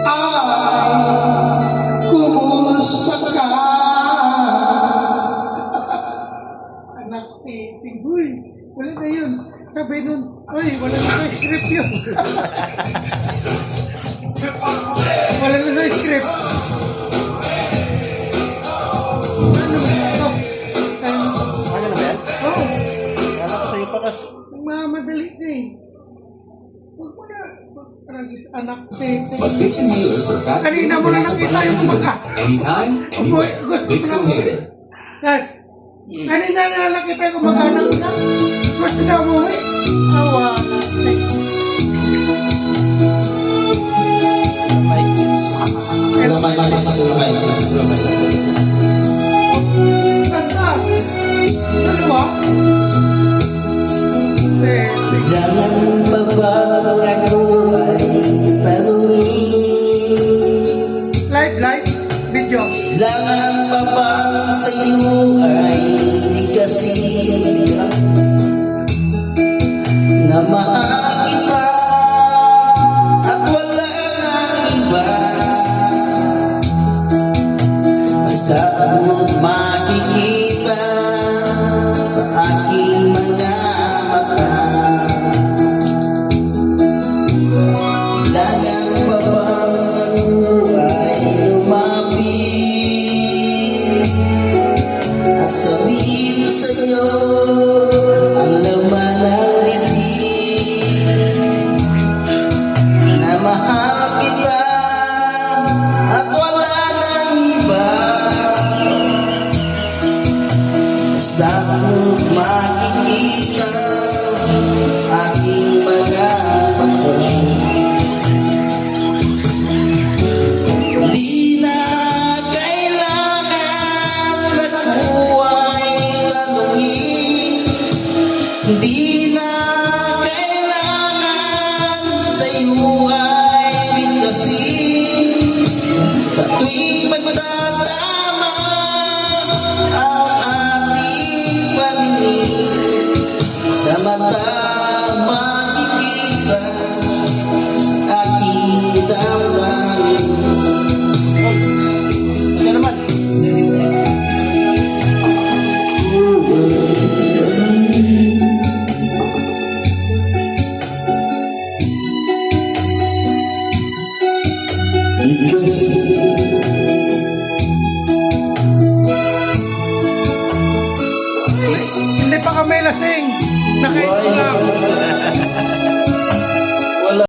Ay, kumusta ka? Anak titing. Uy, wala na yun. Sabi nun, uy, wala na script yun. Wala na script. Ano ba ito? Ano na ba yan? Oo. Kala ko sa'yo pa kas. Nagmamadali ka eh. Huwag mo na. Anak titing. But Dixon Healer for fast Kanina mo na nakita yung umaga. anytime, anywhere. Gusto Dixon ko na Healer. Guys, kanina na nakita yung kumakanak na. Gusto na umuwi. Awa na. Lumay, Ganda. Ano ba? Kailangan pa ba ako ay tanungin? Live, video. Kailangan pa ba sa'yo ay bigkasin? Na mahal kita at wala nang iba. Basta mo't makikita sa aking mga mata. Kailangan pa bang ako ay lumapit at sabihin sa'yo ang laman ng dibdib na mahal kita at wala nang iba. Basta mo't makikita sa aking mga mata. Di na kailangan ako ay tanungin. Di na kailangan sa'yo ay bigkasin. Sa tuwing magtatama ang ating paningin, sa mata makikita aking damdamin. Ano naman? Hindi pa kami lasing. Nakain ko lang.